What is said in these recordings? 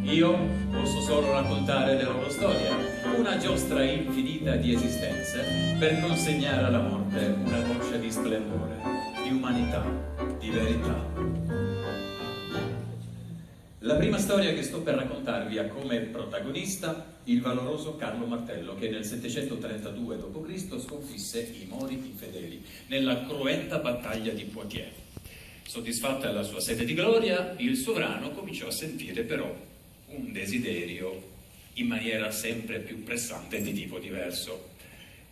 Io posso solo raccontare la loro storia, una giostra infinita di esistenze per consegnare alla morte una goccia di splendore, di umanità, di verità. La prima storia che sto per raccontarvi ha come protagonista il valoroso Carlo Martello, che nel 732 d.C. sconfisse i Mori infedeli nella cruenta battaglia di Poitiers. Soddisfatta la sua sete di gloria, il sovrano cominciò a sentire però un desiderio in maniera sempre più pressante di tipo diverso.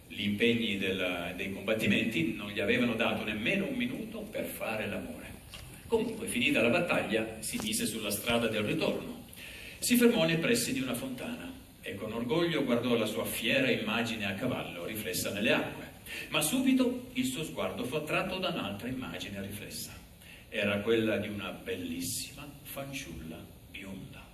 Gli impegni dei combattimenti non gli avevano dato nemmeno un minuto per fare l'amore. Comunque, finita la battaglia, si mise sulla strada del ritorno. Si fermò nei pressi di una fontana e con orgoglio guardò la sua fiera immagine a cavallo riflessa nelle acque. Ma subito il suo sguardo fu attratto da un'altra immagine riflessa. Era quella di una bellissima fanciulla bionda.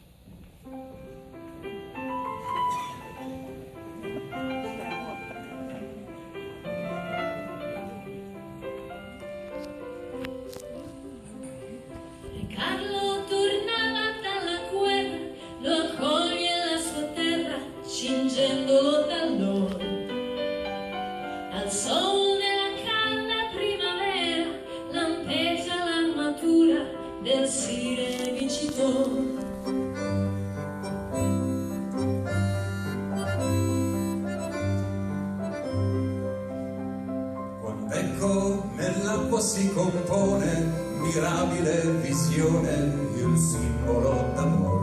Carlo tornava dalla guerra, lo accoglie alla sua terra, cingendolo d'allora. Al sol della calda primavera lampeggia l'armatura del sire vincitore. Quando ecco nell'acqua si compone mirabile visione, il simbolo d'amor.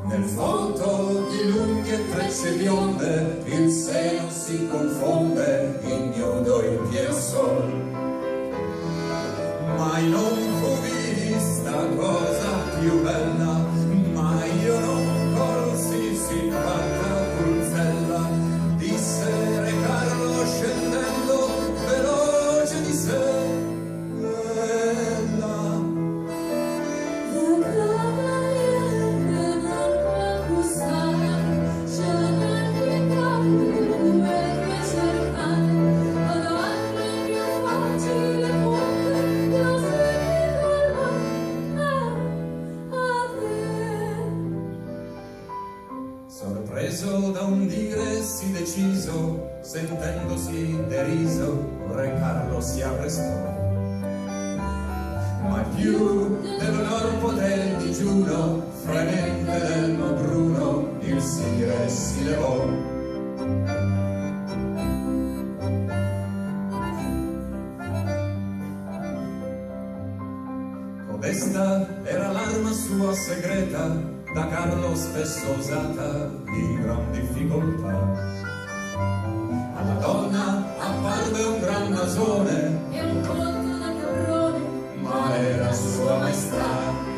Nel volto di lunghe trecce bionde, il seno si confonde, ignudo in pieno sol. Mai non fu vista cosa più bella, mai io non colsi simpatica pulzella, disse Re Carlo scendendo veloce di sé. Sorpreso da un dire sì deciso, sentendosi deriso, Re Carlo si arrestò. Ma più dell'onor poté il digiuno, fremente l'elmo bruno, il sire si levò. Codesta era l'arma sua segreta, da Carlo spesso usata in gran difficoltà. Alla donna apparve un gran nasone E un colpo da caprone, ma era sua maestà.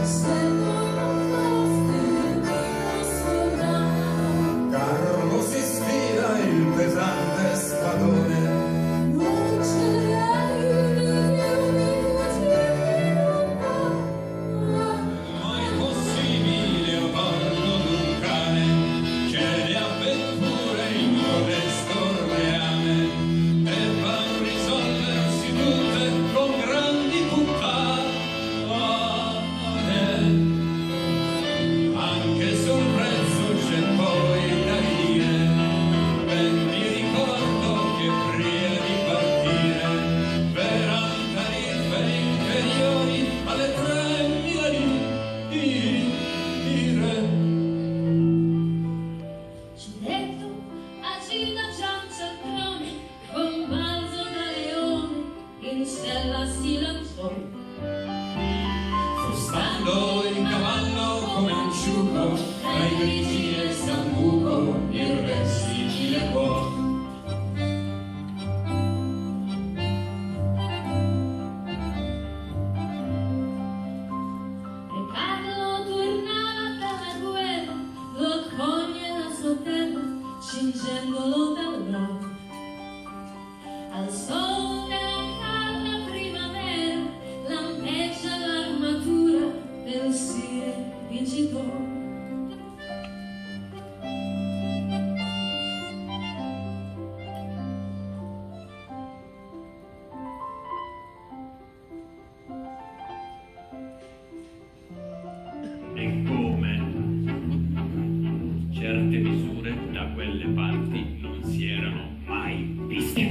se non foste mio sovrano, Carlo si sfida il pesante spadone, non c'erei di Ma è possibile a bordo d'un cane, c'è le avventure in codesto reame, e van risolversi tutte con grandi puttane. Anche sul prezzo c'è poi da dire, ben mi ricordo che prima di partire, verran tariffe inferiori alle 3.000 lire. Cinetto agita Gian Cialtrone, con balzo da leone, in sella si lanciò. Frustando il cavallo come un ciuco, tra i grigi e il sambuco, il re si dileguò. E Carlo tornava dalla guerra, lo accoglie alla sua terra, cingendolo d'allora. Al sol della calda primavera lampeggia l'armatura del sire vincitore. e come certe misure da quelle parti non si erano mai viste.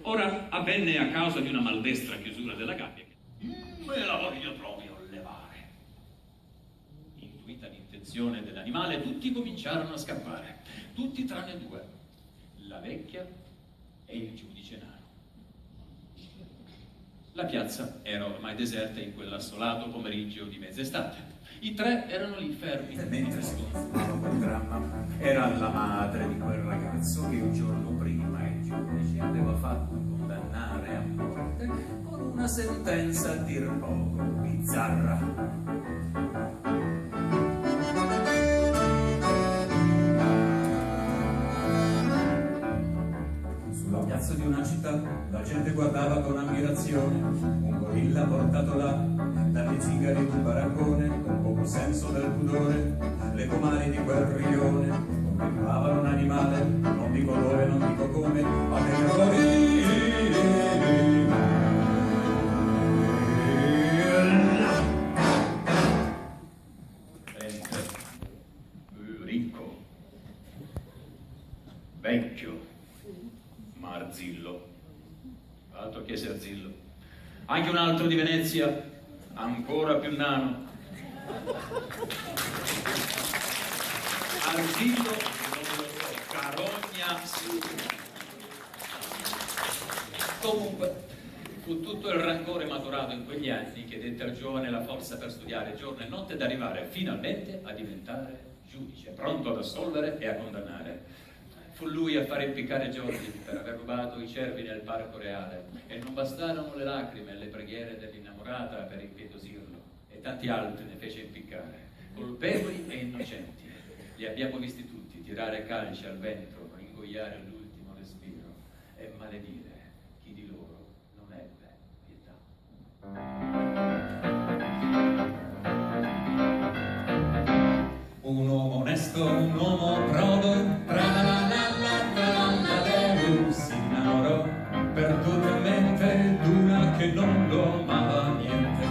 Ora avvenne a causa di una maldestra chiusura della gabbia che me la voglio proprio levare. Intuita l'intenzione dell'animale, tutti cominciarono a scappare. Tutti tranne due, la vecchia e il giudice nano. La piazza era ormai deserta in quell'assolato pomeriggio di mezz'estate. I tre erano lì fermi. Mentre si consumava quel dramma, era la madre di quel ragazzo che un giorno prima il giudice aveva fatto condannare a morte con una sentenza a dir poco bizzarra. Sulla piazza di una città la gente guardava con ammirazione un gorilla portato là dalle zingari di un baraccone, con poco senso del pudore. Le comari di quel rione contemplavano un animale, non dico dove, non dico come, ma del Ricco, vecchio, ma arzillo. Altro che essere arzillo. Anche un altro di Venezia, ancora più nano. Arzillo, non lo so, carogna sicura. Comunque, fu tutto il rancore maturato in quegli anni che dette al giovane la forza per studiare giorno e notte ed arrivare finalmente a diventare giudice, pronto ad assolvere e a condannare. Fu lui a fare impiccare Giorgi per aver rubato i cervi nel parco reale, e non bastarono le lacrime e le preghiere dell'innamorata per impietosirlo, e tanti altri ne fece impiccare, colpevoli e innocenti. Li abbiamo visti tutti tirare calci al ventro, ingoiare l'ultimo respiro e maledire chi di loro non ebbe pietà. un uomo onesto, un uomo prodo, si innamorò perdutamente d'una che non lo amava niente.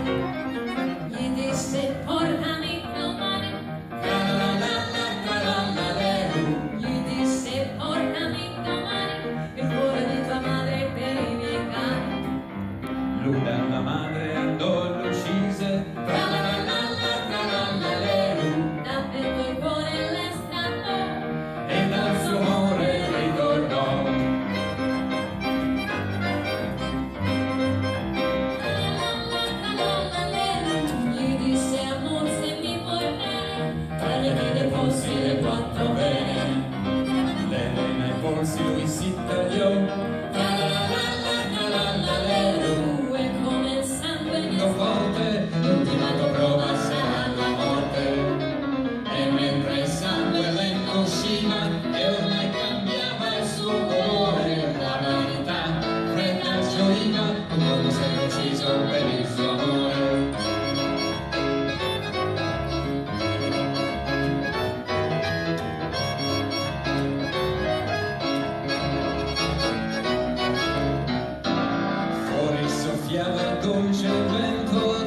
Gli disse portami domani, gli disse portami domani il cuore di tua madre per i miei cani. Lui dalla madre andò e l'uccise, Dapperto il cuore le strappò e dal suo amore ritornò. gli disse amor se mi vuoi bene, tra le vite fossi le quattro vene. Le vene ai polsi lui si tagliò, E come il sangue mi lo forte, l'ultima tua prova sarà la morte. E mentre il sangue lento usciva e ormai cambiava il suo colore, la verità fredda gioiva, come se ucciso per il suo amore. Fuori soffiava dolce il vento,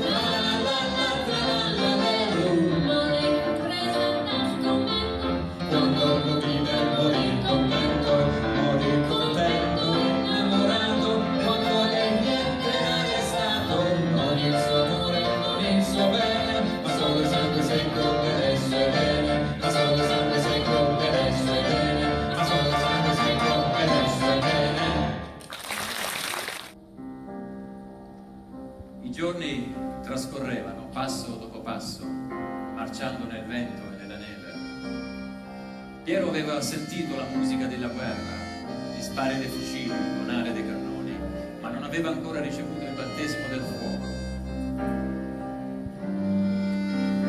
non è presa da strumento. quando lo vide morì contento, morì contento, innamorato, quando lei niente era restato, non il suo amore, non il suo bene, ma solo il sangue secco delle sue vene, ma solo il sangue secco delle sue vene, ma solo il sangue secco delle sue vene. I giorni trascorrevano passo dopo passo, marciando nel vento e nella neve. Piero aveva sentito la musica della guerra, gli spari dei fucili, il tonare dei cannoni, ma non aveva ancora ricevuto il battesimo del fuoco.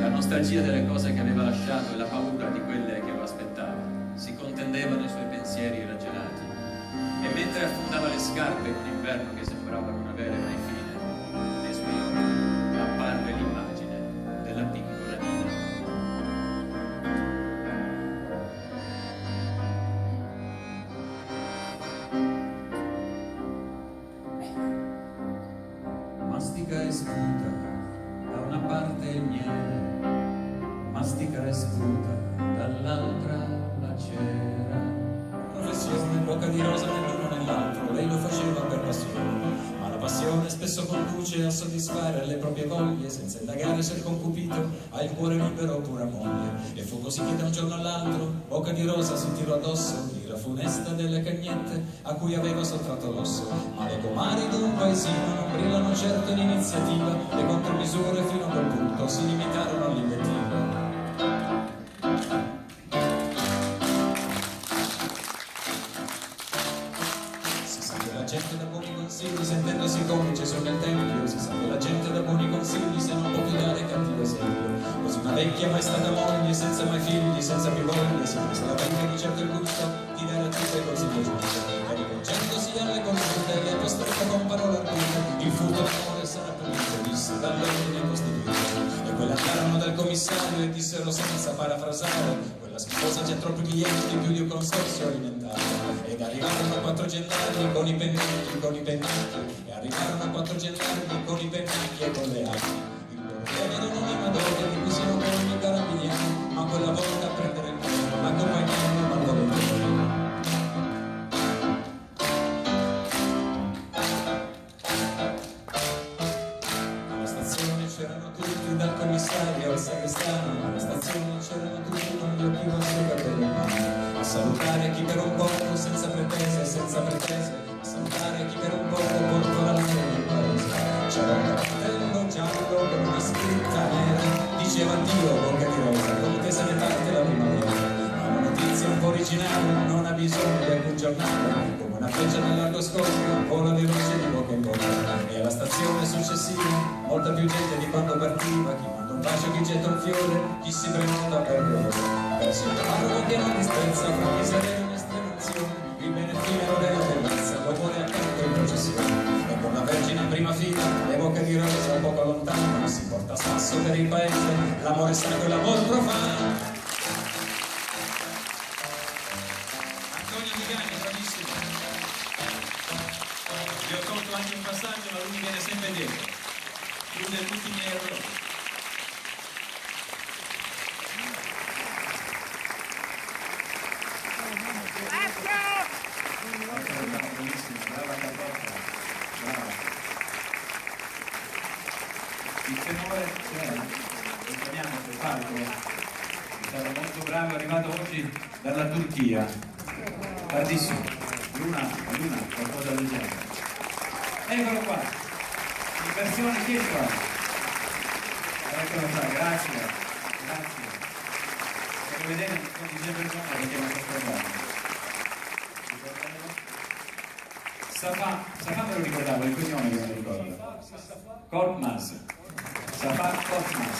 La nostalgia delle cose che aveva lasciato e la paura di quelle che lo aspettavano si contendevano i suoi pensieri irragionati, e mentre affondava le scarpe in un inverno che sembrava non avere mai fine, nei suoi occhi apparve l'immagine della piccola Nina. sputa, da una parte il miele, mastica e sputa, dall'altra la cera. Professione, bocca di rosa nell'uno nell'altro, lei lo faceva per passione, ma la passione spesso conduce a soddisfare le proprie voglie, senza indagare se il concupito ha il cuore libero oppure a moglie. E fu così che da un giorno all'altro, bocca di rosa si tirò addosso l'ira funesta delle cagnette a cui aveva sottratto l'osso. Ma le comari d'un paesino non brillano certo in iniziativa, le contromisure fino a quel punto si limitarono all'invettiva. La gente da buoni consigli, sentendosi complice solo nel tempio, si sa che la gente da buoni consigli se non può più dare cattivo esempio. Così una vecchia mai stata moglie, senza mai figli, senza più voglie, si prese la vecchia di certo il gusto di dare a tutte i consigli giusti. E rivolgendosi alle consulte, le costretta con parole argute, il furto d'amore sarà per lui disse, dall'ordine costituito. E quelle andarono dal commissario e dissero senza parafrasare, quella schifosa c'è troppi clienti, più di un consorzio alimentare. Ed arrivarono 4 gendarmi con i pennacchi, e arrivarono 4 gendarmi con i pennacchi e con le armi. Il loro piede era un'anima d'odio di cui si non i carabinieri, ma quella volta a prendere il cuore l'accompagnavano ma volentieri. Alla stazione c'erano tutti, dal commissario al sagrestano, alla stazione c'erano tutti con gli occhi rossi e capelli in mano. A salutare chi per un poco, senza pretese, a salutare chi per un poco portò la neve nel paese. C'era un cartello giallo con una scritta nera, diceva addio bocca di rosa, con te se ne parte la primavera. Ma una notizia un po' originale, non ha bisogno di alcun giornale, come una freccia nel largo scoglio, vola di luce di bocca in bocca. E alla stazione successiva, molta più gente di quando partiva, chi manda un bacio, chi getta un fiore, chi si prenota per l'ora. Si parlano che non disprezza fra miseria e estremazione, il bene effimero della bellezza lo vuole accanto in processione. E con la Vergine in prima fila, le bocche di rosa poco lontano, si porta a spasso per il paese l'amore sacro e l'amor profano. Antonio Vigani, bravissimo. Vi ho tolto anche un passaggio, ma lui mi viene sempre dietro. Chiude tutti i miei errori. Brava Carlotta, brava. Il tenore c'era, lo chiamiamo sul palco, è stato molto bravo, è arrivato oggi dalla Turchia, tardissimo, Luna, qualcosa del genere. Eccolo qua, in versione chi è qua? Eccolo qua, grazie. Come vedete non dice per nome perché non sto parlando. Safà me lo ricordavo, il cognome che me lo ricordo. Korkmaz. Safà Korkmaz.